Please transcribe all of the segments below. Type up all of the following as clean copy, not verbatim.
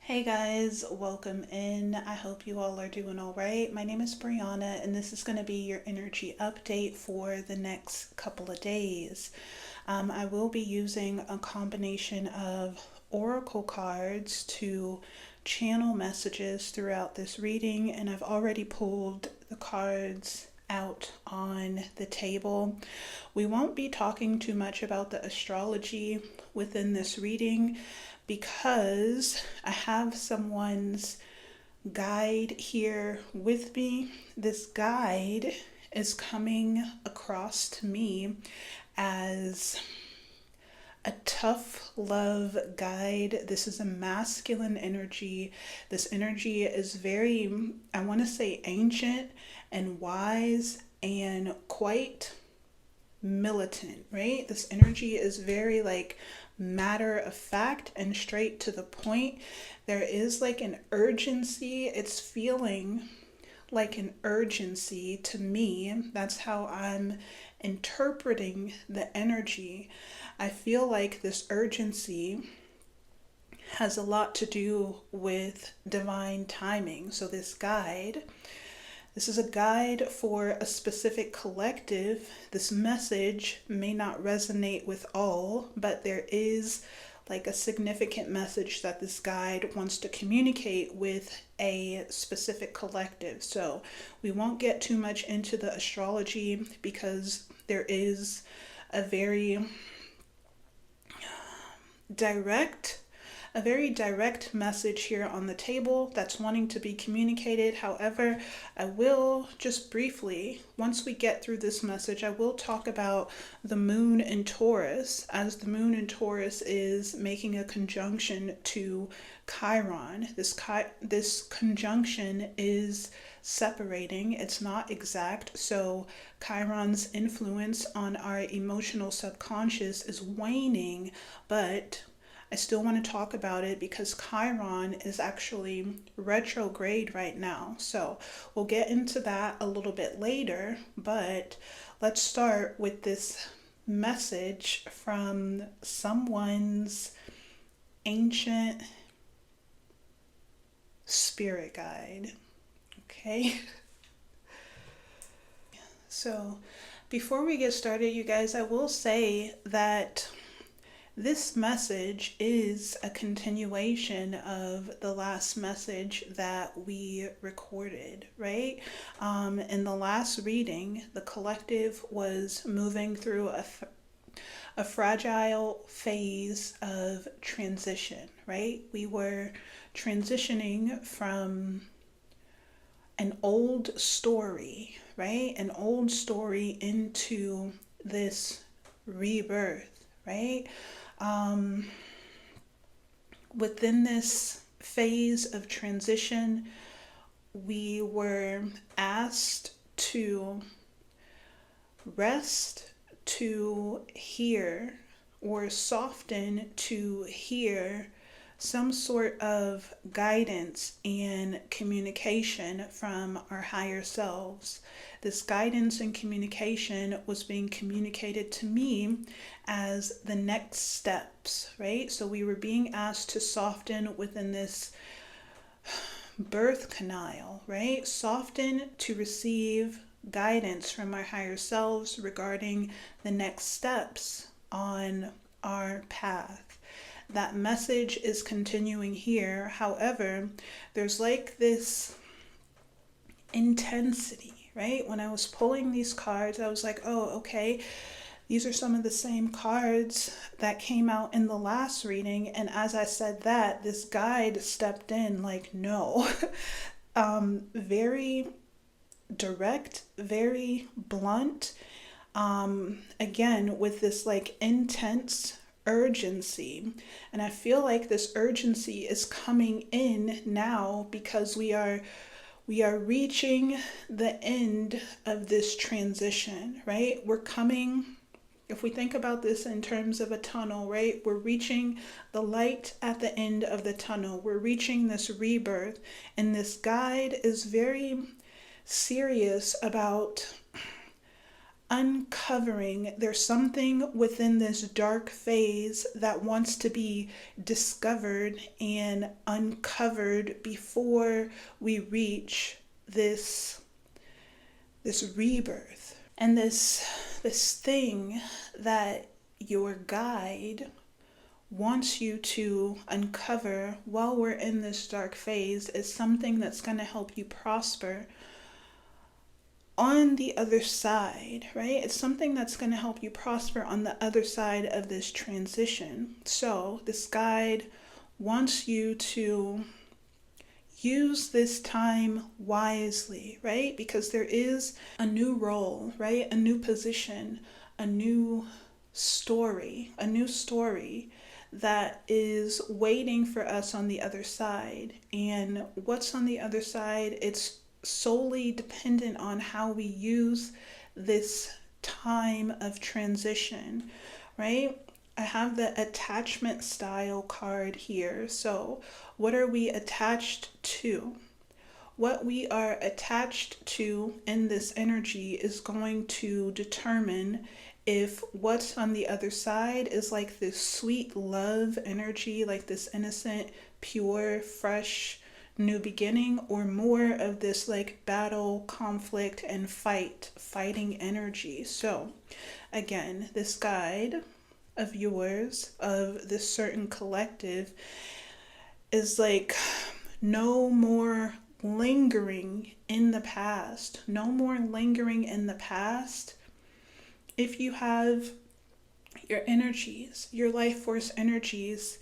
Hey guys, welcome in. I hope you all are doing all right. My name is Brianna, and this is going to be your energy update for the next couple of days. I will be using a combination of oracle cards to channel messages throughout this reading, and I've already pulled the cards out on the table. We won't be talking too much about the astrology within this reading because I have someone's guide here with me. This guide is coming across to me as a tough love guide. This is a masculine energy. This energy is very, I want to say, ancient and wise and quite militant, right? This energy is very like matter of fact and straight to the point. There is like an urgency. It's feeling like an urgency to me. That's how I'm interpreting the energy. I feel like this urgency has a lot to do with divine timing. So this is a guide for a specific collective. This message may not resonate with all, but there is like a significant message that this guide wants to communicate with a specific collective. So we won't get too much into the astrology because there is a very direct message here on the table that's wanting to be communicated. However, I will just briefly, once we get through this message, I will talk about the moon in Taurus, as the moon in Taurus is making a conjunction to Chiron. This conjunction is separating. It's not exact. So Chiron's influence on our emotional subconscious is waning, but I still want to talk about it because Chiron is actually retrograde right now. So we'll get into that a little bit later, but let's start with this message from someone's ancient spirit guide. Okay? So before we get started, you guys, I will say that this message is a continuation of the last message that we recorded, right? In the last reading, the collective was moving through a fragile phase of transition, right? We were transitioning from an old story, right? An old story into this rebirth, right? Within this phase of transition, we were asked to rest, to hear, or soften to hear some sort of guidance and communication from our higher selves. This guidance and communication was being communicated to me as the next steps, right? So we were being asked to soften within this birth canal, right? Soften to receive guidance from our higher selves regarding the next steps on our path. That message is continuing here. However, there's like this intensity, right? When I was pulling these cards, I was like, oh, okay, these are some of the same cards that came out in the last reading. And as I said that, this guide stepped in like, no. Very direct, very blunt. Again, with this like intense urgency. And I feel like this urgency is coming in now because we are reaching the end of this transition, right? We're coming, if we think about this in terms of a tunnel, right? We're reaching the light at the end of the tunnel. We're reaching this rebirth, and this guide is very serious about uncovering. There's something within this dark phase that wants to be discovered and uncovered before we reach this rebirth. And this thing that your guide wants you to uncover while we're in this dark phase is something that's going to help you prosper on the other side, right? It's something that's going to help you prosper on the other side of this transition. So this guide wants you to use this time wisely, right? Because there is a new role, right? A new position, a new story that is waiting for us on the other side. And what's on the other side, it's solely dependent on how we use this time of transition, right? I have the attachment style card here. So, what are we attached to? What we are attached to in this energy is going to determine if what's on the other side is like this sweet love energy, like this innocent, pure, fresh, new beginning, or more of this like battle, conflict, and fighting energy. So, again, this guide of yours, of this certain collective, is like no more lingering in the past. No more lingering in the past. If you have your energies, your life force energies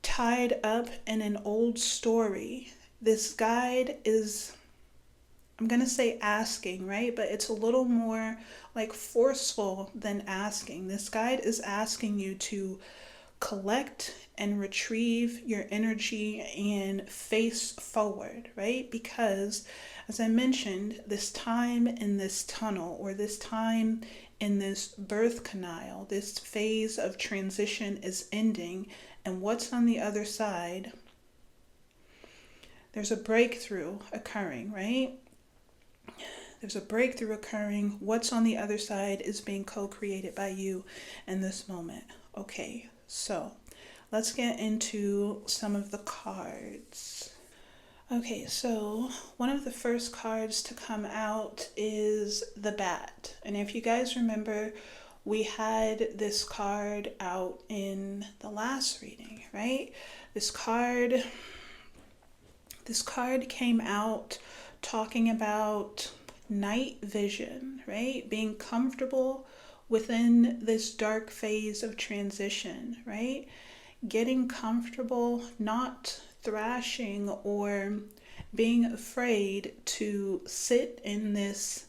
tied up in an old story, this guide is, I'm going to say asking, right? But it's a little more like forceful than asking. This guide is asking you to collect and retrieve your energy and face forward, right? Because, as I mentioned, this time in this tunnel, or this time in this birth canal, this phase of transition is ending. And what's on the other side? There's a breakthrough occurring, right? There's a breakthrough occurring. What's on the other side is being co-created by you in this moment. Okay, so let's get into some of the cards. Okay, so one of the first cards to come out is the bat. And if you guys remember, we had this card out in the last reading, right? This card came out talking about night vision, right? Being comfortable within this dark phase of transition, right? Getting comfortable, not thrashing or being afraid to sit in this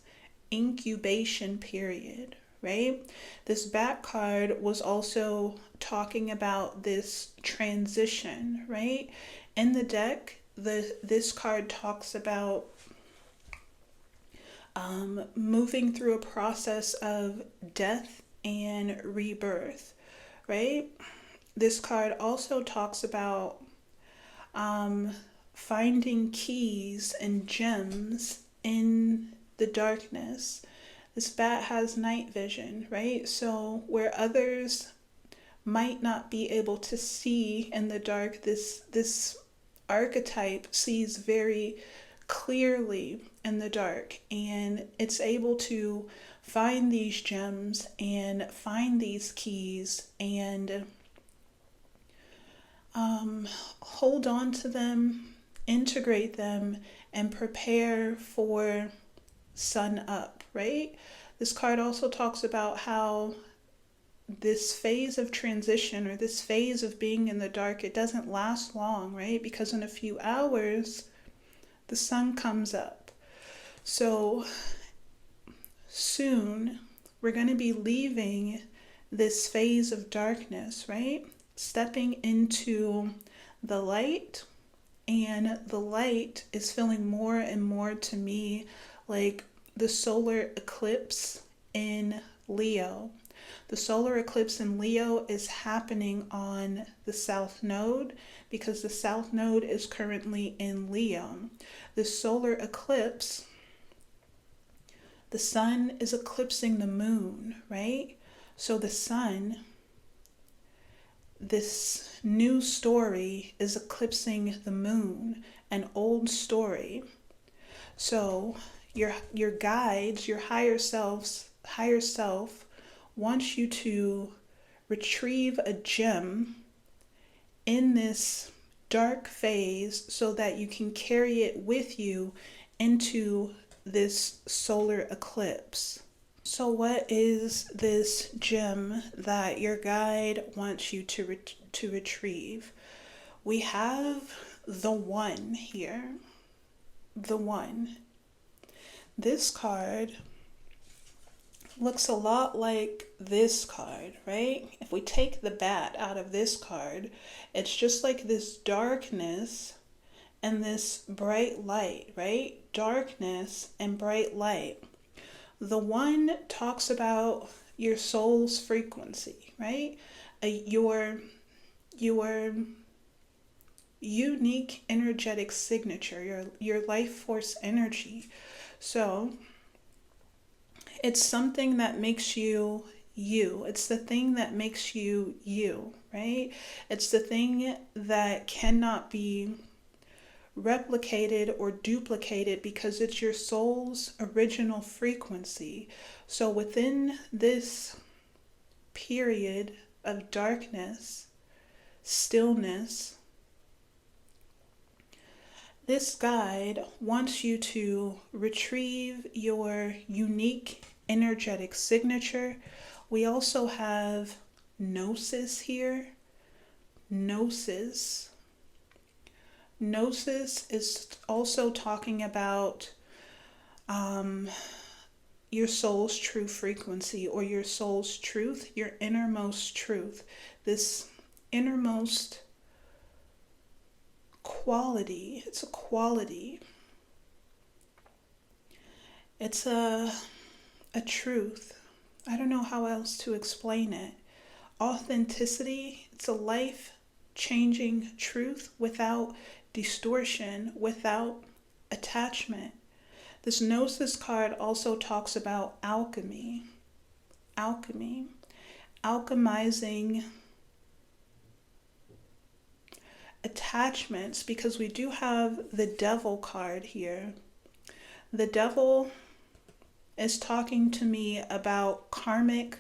incubation period, right? This bat card was also talking about this transition, right? In the deck, this card talks about moving through a process of death and rebirth, right? This card also talks about finding keys and gems in the darkness. This bat has night vision, right? So where others might not be able to see in the dark, this archetype sees very clearly in the dark, and it's able to find these gems and find these keys and hold on to them, integrate them, and prepare for sun up, right? This card also talks about how this phase of transition, or this phase of being in the dark, it doesn't last long, right? Because in a few hours, the sun comes up. So soon, we're going to be leaving this phase of darkness, right? Stepping into the light, and the light is feeling more and more to me like the solar eclipse in Leo. The solar eclipse in Leo is happening on the South Node because the South Node is currently in Leo. The solar eclipse The sun is eclipsing the moon, right? So the sun, this new story, is eclipsing the moon, an old story. So your guides, your higher self wants you to retrieve a gem in this dark phase so that you can carry it with you into this solar eclipse. So what is this gem that your guide wants you to retrieve? We have the One here. The One. This card looks a lot like this card, right? If we take the bat out of this card, it's just like this darkness and this bright light, right? Darkness and bright light. The One talks about your soul's frequency, right? Your unique energetic signature, your life force energy. So it's something that makes you you. It's the thing that makes you you, right? It's the thing that cannot be replicated or duplicated because it's your soul's original frequency. So within this period of darkness, stillness, this guide wants you to retrieve your unique energetic signature. We also have Gnosis here. Gnosis. Gnosis is also talking about your soul's true frequency, or your soul's truth, your innermost truth. This innermost quality. It's a quality. It's a truth. I don't know how else to explain it. Authenticity. It's a life-changing truth without distortion, without attachment. This Gnosis card also talks about alchemy. Alchemy. Alchemizing attachments, because we do have the Devil card here. The Devil is talking to me about karmic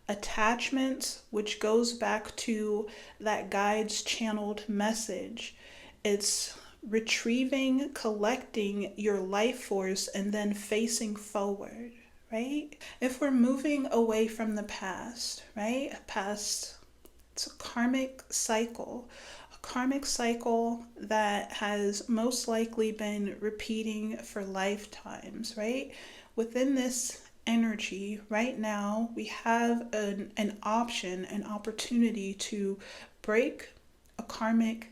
attachments, which goes back to that guide's channeled message. It's retrieving, collecting your life force, and then facing forward, right? If we're moving away from the past, right? Past, it's a karmic cycle. Karmic cycle that has most likely been repeating for lifetimes, right? Within this energy right now, we have an option, an opportunity to break a karmic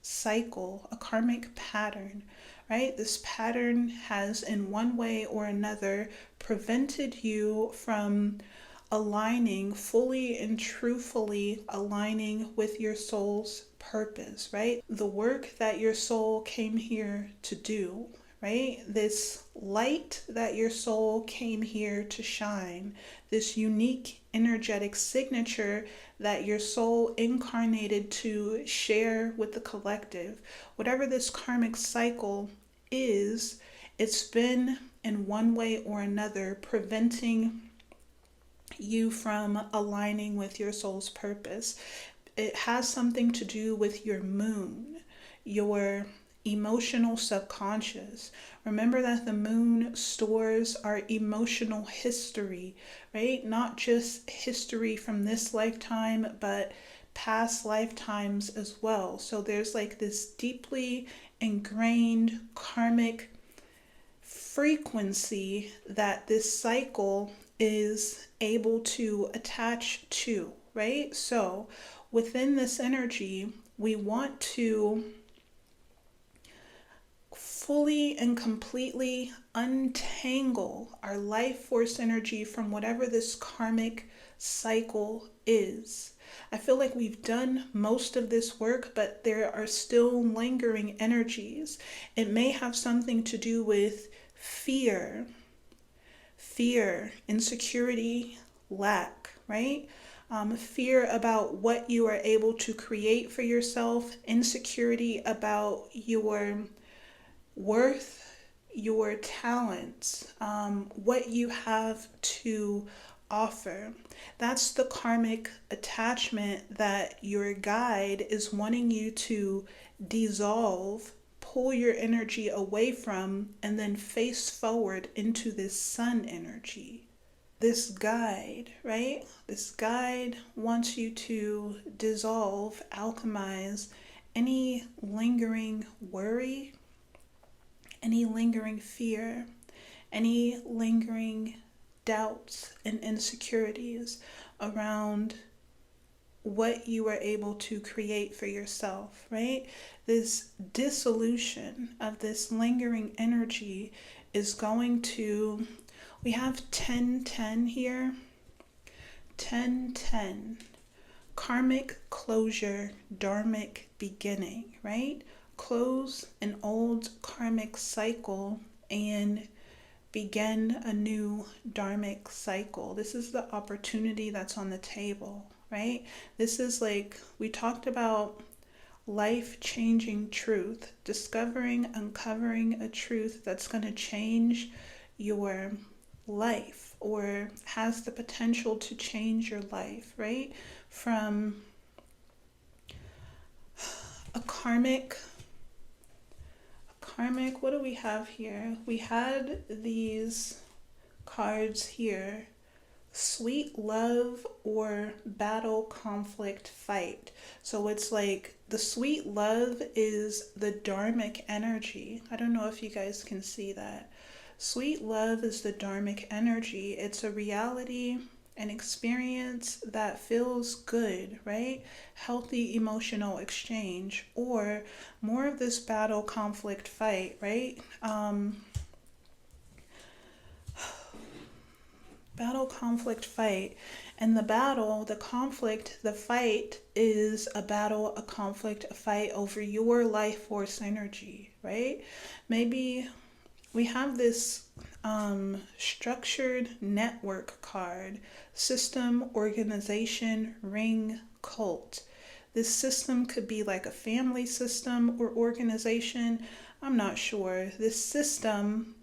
cycle, a karmic pattern, right? This pattern has in one way or another prevented you from aligning fully and truthfully, aligning with your soul's purpose, right? The work that your soul came here to do, right? This light that your soul came here to shine, this unique energetic signature that your soul incarnated to share with the collective. Whatever this karmic cycle is, it's been in one way or another preventing you from aligning with your soul's purpose. It has something to do with your moon, your emotional subconscious. Remember that the moon stores our emotional history, right? Not just history from this lifetime, but past lifetimes as well. So there's like this deeply ingrained karmic frequency that this cycle is able to attach to, right? So within this energy, we want to fully and completely untangle our life force energy from whatever this karmic cycle is. I feel like we've done most of this work, but there are still lingering energies. It may have something to do with fear fear, insecurity, lack, right? Fear about what you are able to create for yourself, insecurity about your worth, your talents, what you have to offer. That's the karmic attachment that your guide is wanting you to dissolve, pull your energy away from, and then face forward into this sun energy. This guide, right? This guide wants you to dissolve, alchemize any lingering worry, any lingering fear, any lingering doubts and insecurities around what you are able to create for yourself, right? This dissolution of this lingering energy is going to, we have 1010 here. 1010. Karmic closure, dharmic beginning, right? Close an old karmic cycle and begin a new dharmic cycle. This is the opportunity that's on the table, right? This is like, we talked about life-changing truth, discovering, uncovering a truth that's going to change your life or has the potential to change your life, right? From a karmic, what do we have here? We had these cards here: sweet love or battle, conflict, fight. So it's like the sweet love is the dharmic energy. I don't know if you guys can see that. Sweet love is the dharmic energy. It's a reality, an experience that feels good, right? Healthy emotional exchange, or more of this battle, conflict, fight, right? Battle, conflict, fight. And the battle, the conflict, the fight is a battle, a conflict, a fight over your life force energy, right? Maybe we have this structured network card: system, organization, ring, cult. This system could be like a family system or organization. I'm not sure. This system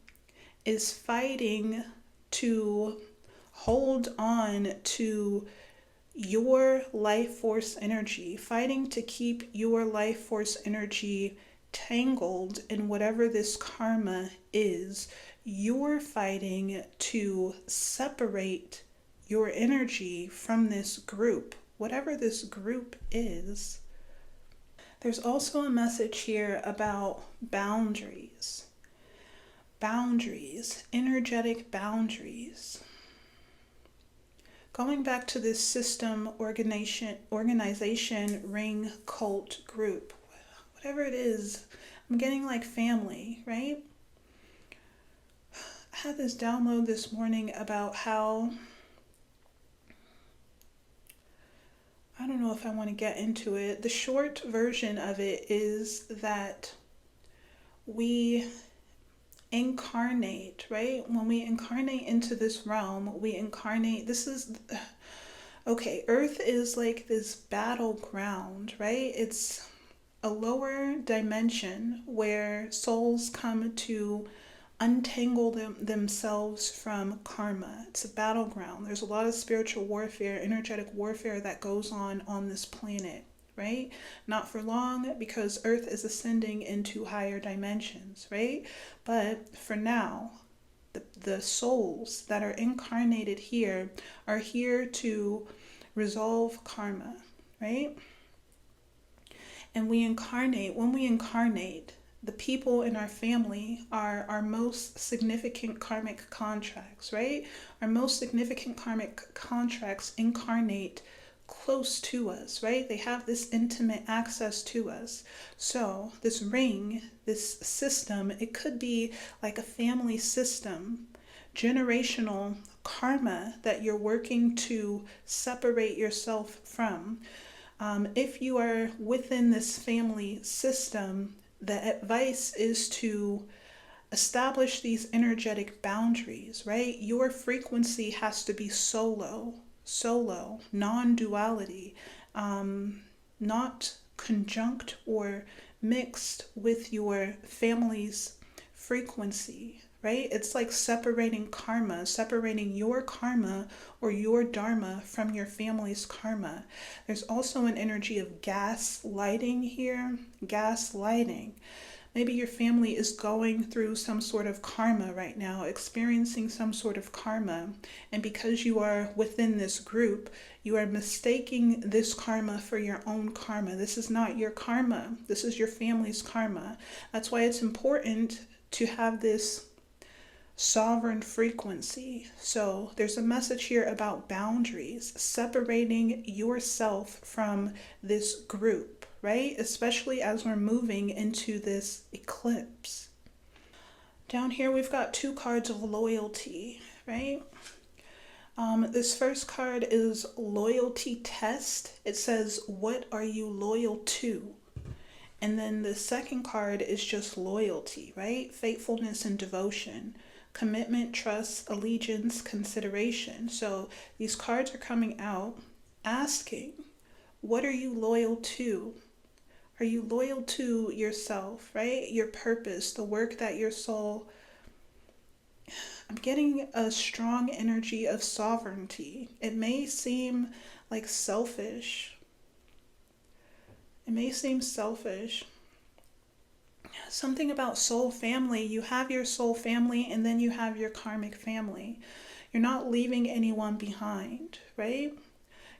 is fighting to hold on to your life force energy, fighting to keep your life force energy tangled in whatever this karma is. You're fighting to separate your energy from this group, whatever this group is. There's also a message here about boundaries. Boundaries, energetic boundaries. Going back to this system, organization, ring, cult, group, whatever it is, I'm getting like family, right? I had this download this morning about how, I don't know if I want to get into it. The short version of it is that we incarnate, right? When we incarnate into this realm, we incarnate, this is, okay, Earth is like this battleground, right? It's a lower dimension where souls come to untangle themselves from karma. It's a battleground. There's a lot of spiritual warfare, energetic warfare that goes on this planet, right? Not for long, because Earth is ascending into higher dimensions, right? But for now, the souls that are incarnated here are here to resolve karma, right? And we incarnate, when we incarnate, the people in our family are our most significant karmic contracts, right? Our most significant karmic contracts incarnate close to us, right? They have this intimate access to us. So this ring, this system, it could be like a family system, generational karma that you're working to separate yourself from. If you are within this family system, the advice is to establish these energetic boundaries, right? Your frequency has to be solo, non-duality, not conjunct or mixed with your family's frequency, right? It's like separating karma, separating your karma or your dharma from your family's karma. There's also an energy of gaslighting here, gaslighting. Maybe your family is going through some sort of karma right now, experiencing some sort of karma. And because you are within this group, you are mistaking this karma for your own karma. This is not your karma. This is your family's karma. That's why it's important to have this sovereign frequency. So there's a message here about boundaries, separating yourself from this group, right? Especially as we're moving into this eclipse. Down here we've got 2 cards of loyalty, right? This first card is loyalty test. It says, what are you loyal to? And then the second card is just loyalty, right? Faithfulness and devotion, commitment, trust, allegiance, consideration. So these cards are coming out asking, what are you loyal to? Are you loyal to yourself, right? Your purpose, the work that your soul... I'm getting a strong energy of sovereignty. It may seem like selfish. It may seem selfish. Something about soul family. You have your soul family and then you have your karmic family. You're not leaving anyone behind, right?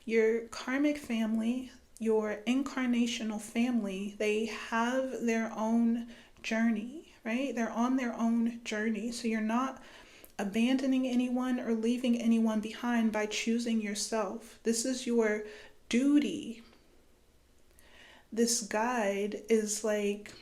Your karmic family, your incarnational family, they have their own journey, right? They're on their own journey. So you're not abandoning anyone or leaving anyone behind by choosing yourself. This is your duty. This guide is like,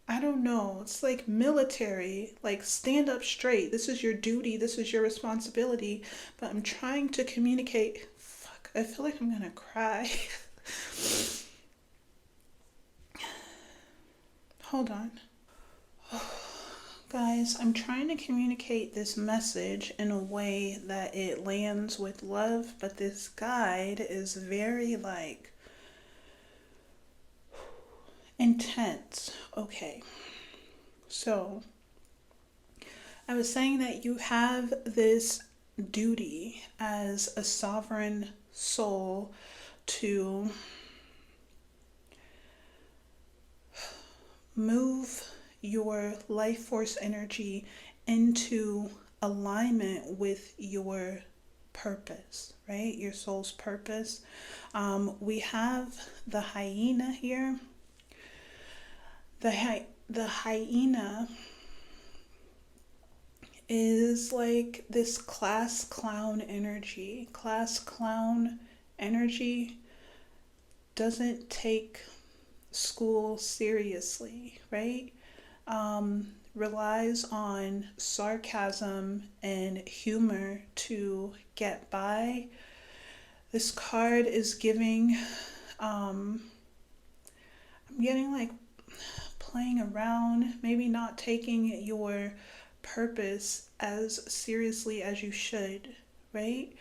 I don't know, it's like military, like stand up straight. This is your duty, this is your responsibility. But I'm trying to communicate. Fuck, I feel like I'm gonna cry. Hold on. Guys, I'm trying to communicate this message in a way that it lands with love, but this guide is very like intense. Okay, so I was saying that you have this duty as a sovereign soul to move your life force energy into alignment with your purpose, right? Your soul's purpose. We have the hyena here. The hyena is like this class clown energy. Class clown energy doesn't take school seriously, right? Relies on sarcasm and humor to get by. This card is giving, I'm getting like playing around, maybe not taking your purpose as seriously as you should, right?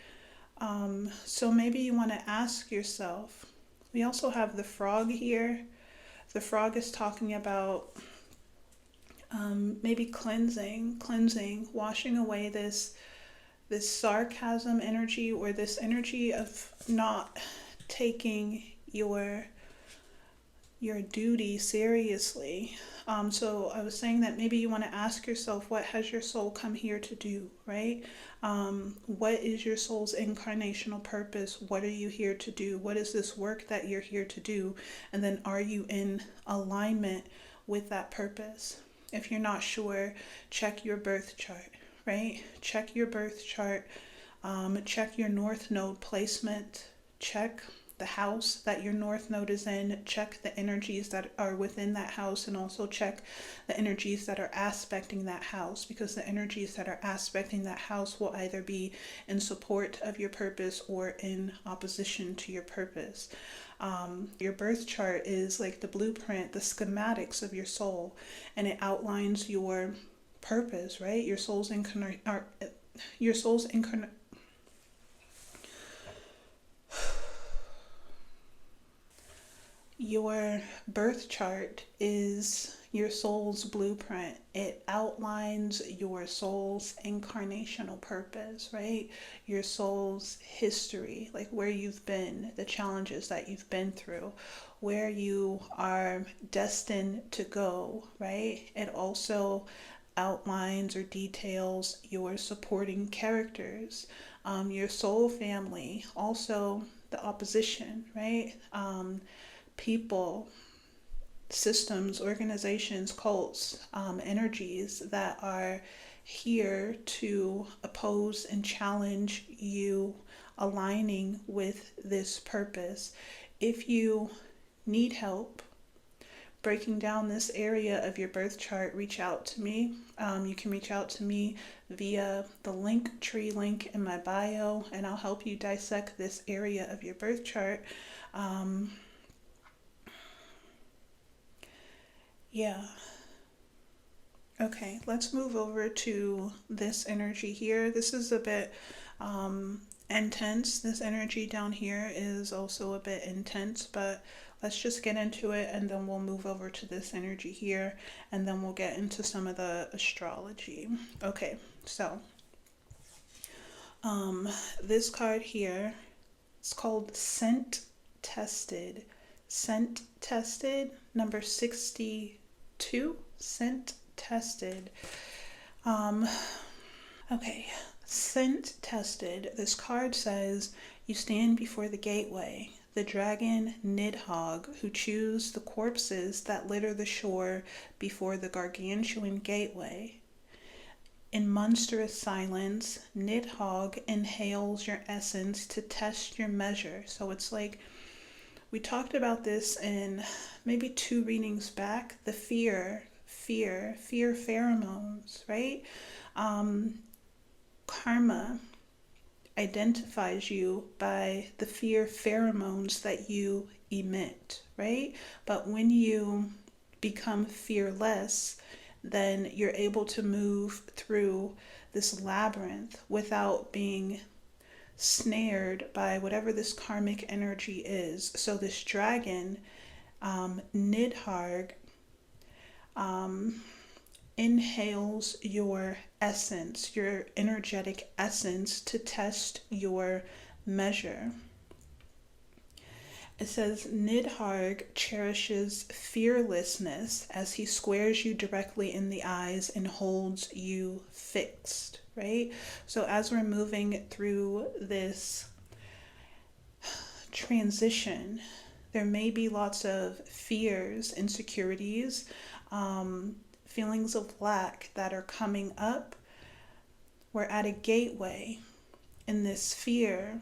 So maybe you want to ask yourself. We also have the frog here. The frog is talking about maybe cleansing, washing away this sarcasm energy, or this energy of not taking your duty seriously. So I was saying that maybe you want to ask yourself, what has your soul come here to do, right? What is your soul's incarnational purpose? What are you here to do? What is this work that you're here to do? And then are you in alignment with that purpose? If you're not sure, check your birth chart, right? Check your birth chart. Check your north node placement. Check the house that your north node is in. Check the energies that are within that house, and also check the energies that are aspecting that house, because the energies that are aspecting that house will either be in support of your purpose or in opposition to your purpose. Your birth chart is like the blueprint, the schematics of your soul, and it outlines your purpose, right? Your soul's incarnate. Your birth chart is your soul's blueprint. It outlines your soul's incarnational purpose, right? Your soul's history, like where you've been, the challenges that you've been through, where you are destined to go, right? It also outlines or details your supporting characters, your soul family, also the opposition, right? People, systems, organizations, cults, energies that are here to oppose and challenge you aligning with this purpose. If you need help breaking down this area of your birth chart, reach out to me. You can reach out to me via the Linktree link in my bio, and I'll help you dissect this area of your birth chart. Yeah. Okay, let's move over to this energy here. This is a bit intense. This energy down here is also a bit intense, but let's just get into it and then we'll move over to this energy here and then we'll get into some of the astrology. Okay, so this card here, it's called Scent Tested. Scent Tested, number 62. Scent Tested. Okay, Scent Tested. This card says, you stand before the gateway, the dragon Nidhogg, who chews the corpses that litter the shore before the gargantuan gateway. In monstrous silence, Nidhogg inhales your essence to test your measure. So it's like, we talked about this in maybe 2 readings back, the fear pheromones, right? Karma identifies you by the fear pheromones that you emit, right? But when you become fearless, then you're able to move through this labyrinth without being snared by whatever this karmic energy is. So this dragon, Nidhogg, inhales your essence, your energetic essence, to test your measure. It says Nidhogg cherishes fearlessness as he squares you directly in the eyes and holds you fixed, right? So as we're moving through this transition, there may be lots of fears, insecurities, feelings of lack that are coming up. We're at a gateway in this fear,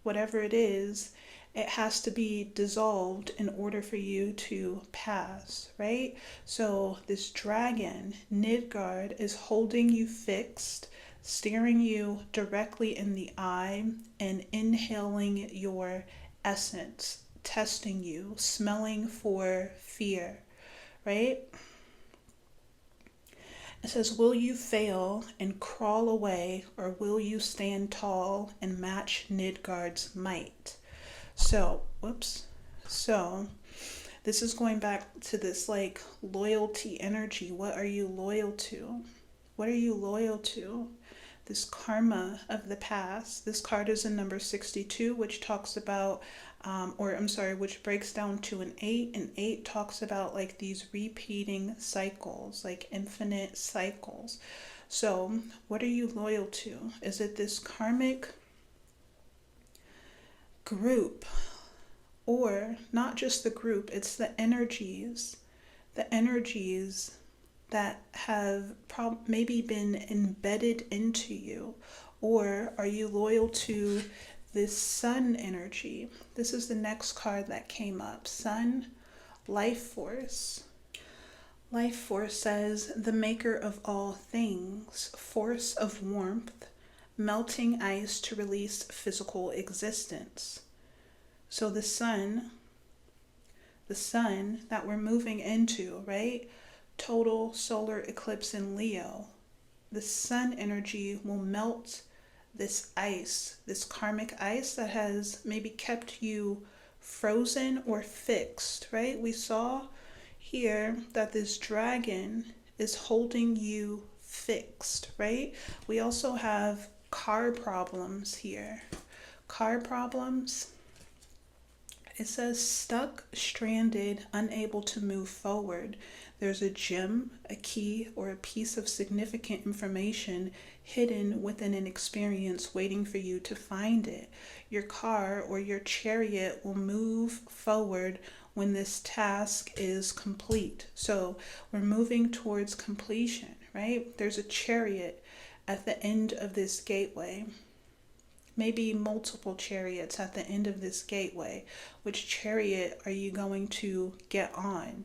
whatever it is, it has to be dissolved in order for you to pass, right? So this dragon, Nidhogg, is holding you fixed, staring you directly in the eye and inhaling your essence, testing you, smelling for fear, right? It says, will you fail and crawl away, or will you stand tall and match Nidhogg's might? So this is going back to this like loyalty energy. What are you loyal to? What are you loyal to? This karma of the past. This card is in number 62, which talks about, which breaks down to an 8. And 8 talks about like these repeating cycles, like infinite cycles. So what are you loyal to? Is it this karmic group, or not just the group, it's the energies that have maybe been embedded into you? Or are you loyal to this sun energy? This is the next card that came up. Sun, life force. Life force says, the maker of all things, force of warmth, melting ice to release physical existence. So the sun the sun that we're moving into, right? Total solar eclipse in Leo. The sun energy will melt this ice, this karmic ice that has maybe kept you frozen or fixed, right? We saw here that this dragon is holding you fixed, right? We also have car problems here. Car problems. It says stuck, stranded, unable to move forward. There's a gem, a key, or a piece of significant information hidden within an experience waiting for you to find it. Your car or your chariot will move forward when this task is complete. So we're moving towards completion, right? There's a chariot at the end of this gateway. Maybe multiple chariots at the end of this gateway. Which chariot are you going to get on?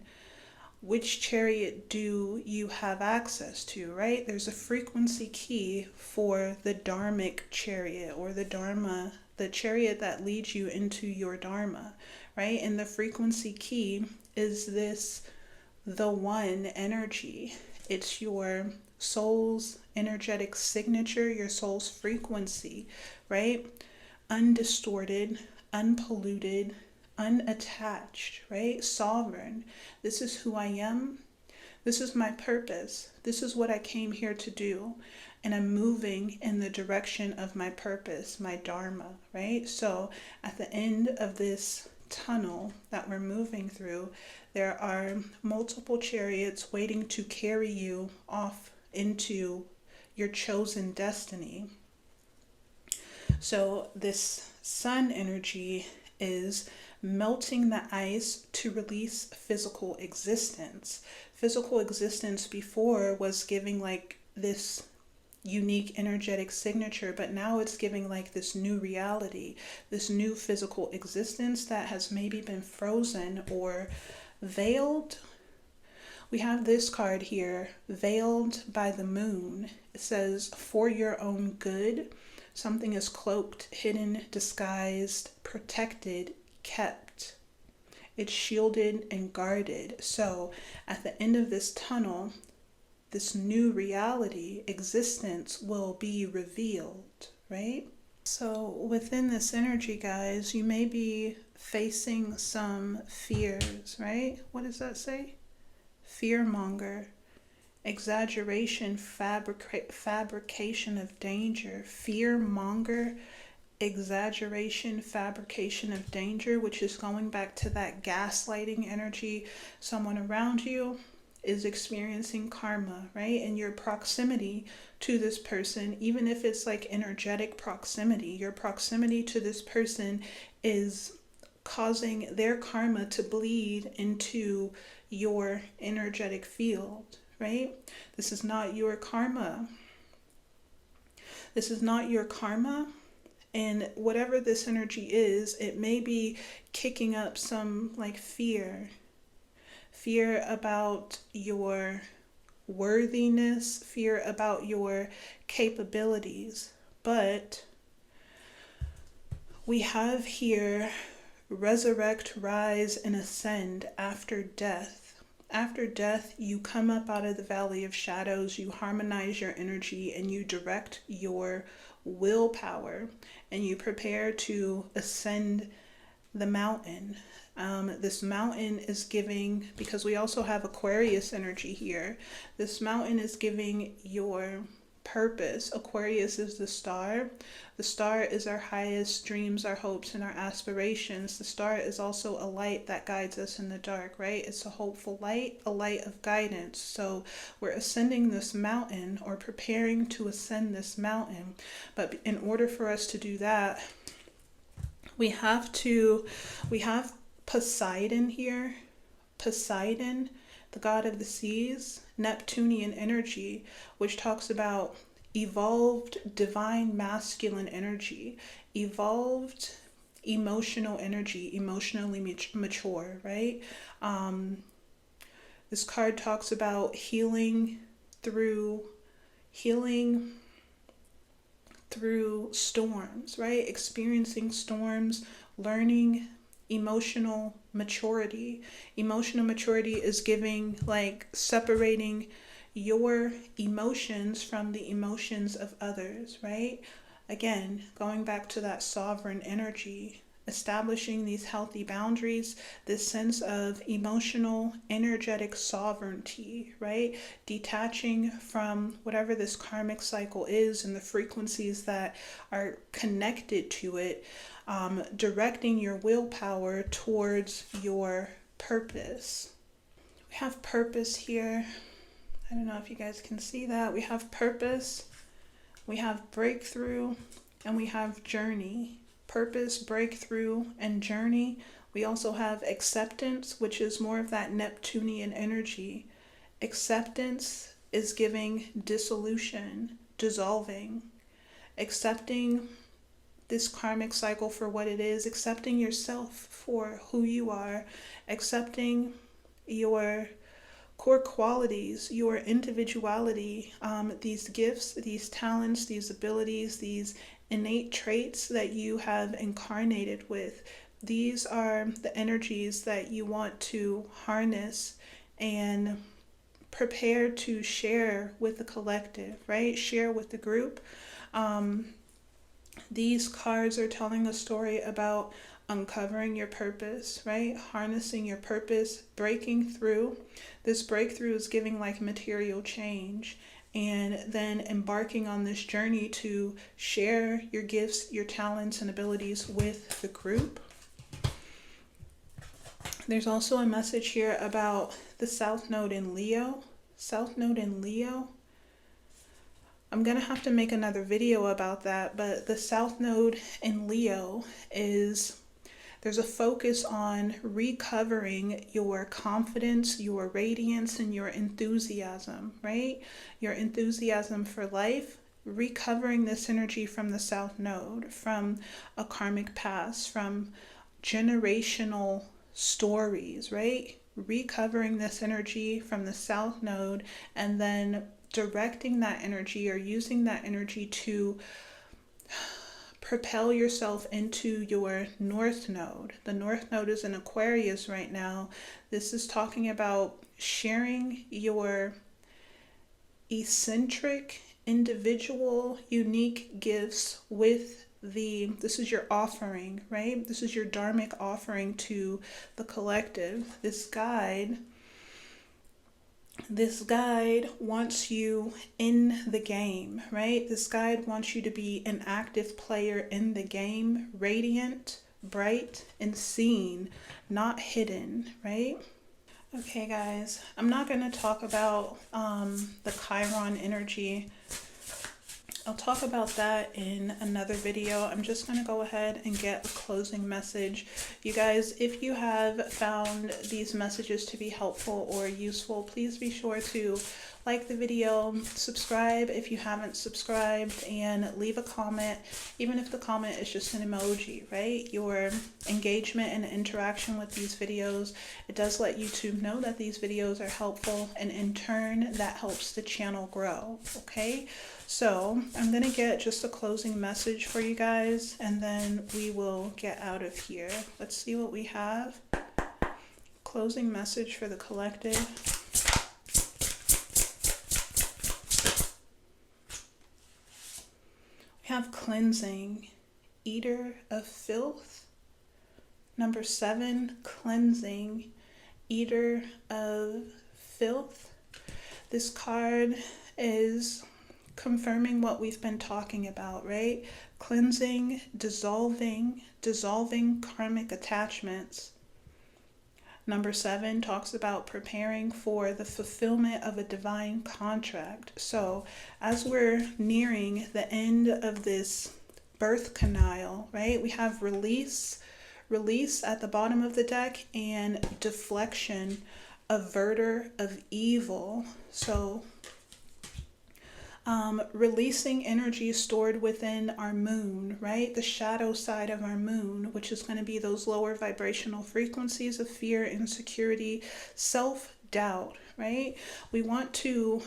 Which chariot do you have access to, right? There's a frequency key for the dharmic chariot, or the dharma, the chariot that leads you into your dharma, right? And the frequency key is this, the one energy. It's your soul's energetic signature, your soul's frequency, right? Undistorted, unpolluted, unattached, right? Sovereign. This is who I am. This is my purpose. This is what I came here to do. And I'm moving in the direction of my purpose, my dharma, right? So at the end of this tunnel that we're moving through, there are multiple chariots waiting to carry you off into your chosen destiny. So this sun energy is melting the ice to release physical existence. Physical existence before was giving like this unique energetic signature, but now it's giving like this new reality, this new physical existence that has maybe been frozen or veiled. We have this card here, veiled by the moon. It says, for your own good. Something is cloaked, hidden, disguised, protected, kept. It's shielded and guarded. So at the end of this tunnel, this new reality, existence will be revealed, right? So within this energy, guys, you may be facing some fears, right? What does that say? Fearmonger, exaggeration, fabrication of danger. Fearmonger, exaggeration, fabrication of danger, which is going back to that gaslighting energy. Someone around you is experiencing karma, right? And your proximity to this person, even if it's like energetic proximity, your proximity to this person is causing their karma to bleed into your energetic field, right? This is not your karma. This is not your karma. And whatever this energy is, it may be kicking up some like fear about your worthiness, fear about your capabilities. But we have here resurrect, rise, and ascend after death. After death, you come up out of the valley of shadows, you harmonize your energy, and you direct your willpower, and you prepare to ascend the mountain. This mountain is giving, because we also have Aquarius energy here, this mountain is giving your purpose. Aquarius is the star. The star is our highest dreams, our hopes, and our aspirations. The star is also a light that guides us in the dark, right? It's a hopeful light, a light of guidance. So we're ascending this mountain, or preparing to ascend this mountain. But in order for us to do that, we have Poseidon here. Poseidon, the god of the seas, Neptunian energy, which talks about evolved divine masculine energy, evolved emotional energy, emotionally mature, right? This card talks about healing through storms, right? Experiencing storms, learning emotional maturity. Emotional maturity is giving, like, separating your emotions from the emotions of others, right? Again, going back to that sovereign energy, establishing these healthy boundaries, this sense of emotional, energetic sovereignty, right? Detaching from whatever this karmic cycle is and the frequencies that are connected to it, directing your willpower towards your purpose. We have purpose here. I don't know if you guys can see that. We have purpose, we have breakthrough, and we have journey. Purpose, breakthrough, and journey. We also have acceptance, which is more of that Neptunian energy. Acceptance is giving dissolution, dissolving, accepting this karmic cycle for what it is, accepting yourself for who you are, accepting your core qualities, your individuality, these gifts, these talents, these abilities, these innate traits that you have incarnated with. These are the energies that you want to harness and prepare to share with the collective, right? Share with the group. These cards are telling a story about uncovering your purpose, right? Harnessing your purpose, breaking through. This breakthrough is giving like material change, and then embarking on this journey to share your gifts, your talents, and abilities with the group. There's also a message here about the South Node in Leo. South Node in Leo. I'm going to have to make another video about that, but the South Node in Leo is, there's a focus on recovering your confidence, your radiance, and your enthusiasm, right? Your enthusiasm for life, recovering this energy from the South Node, from a karmic past, from generational stories, right? Recovering this energy from the South Node, and then directing that energy or using that energy to propel yourself into your North Node. The North Node is in Aquarius right now. This is talking about sharing your eccentric, individual, unique gifts with this is your offering, right? This is your dharmic offering to the collective. This guide wants you in the game, right? This guide wants you to be an active player in the game, radiant, bright, and seen, not hidden, right? Okay, guys, I'm not going to talk about the Chiron energy. I'll talk about that in another video. I'm just going to go ahead and get a closing message. You guys, if you have found these messages to be helpful or useful, please be sure to like the video, subscribe if you haven't subscribed, and leave a comment, even if the comment is just an emoji, right? Your engagement and interaction with these videos, it does let YouTube know that these videos are helpful, and in turn, that helps the channel grow, okay? So I'm going to get just a closing message for you guys, and then we will get out of here. Let's see what we have. Closing message for the collective. We have cleansing, eater of filth. Number 7, cleansing, eater of filth. This card is confirming what we've been talking about, right? Cleansing, dissolving karmic attachments. Number 7 talks about preparing for the fulfillment of a divine contract. So as we're nearing the end of this birth canal, right, we have release at the bottom of the deck, and deflection, averter of evil. So releasing energy stored within our moon, right? The shadow side of our moon, which is going to be those lower vibrational frequencies of fear, insecurity, self-doubt, right? We want to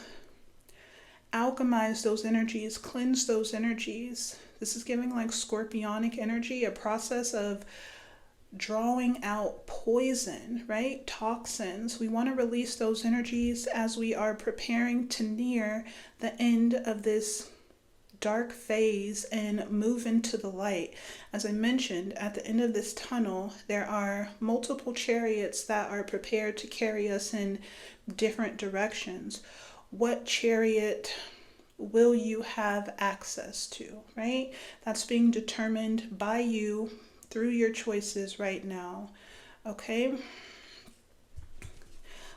alchemize those energies, cleanse those energies. This is giving like scorpionic energy, a process of drawing out poison, right? Toxins. We want to release those energies as we are preparing to near the end of this dark phase and move into the light. As I mentioned, at the end of this tunnel, there are multiple chariots that are prepared to carry us in different directions. What chariot will you have access to, right? That's being determined by you through your choices right now. Okay?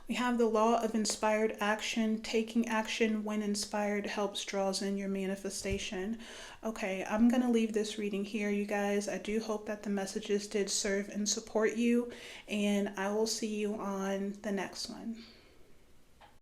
We have the law of inspired action. Taking action when inspired helps draws in your manifestation. Okay, I'm going to leave this reading here, you guys. I do hope that the messages did serve and support you, and I will see you on the next one.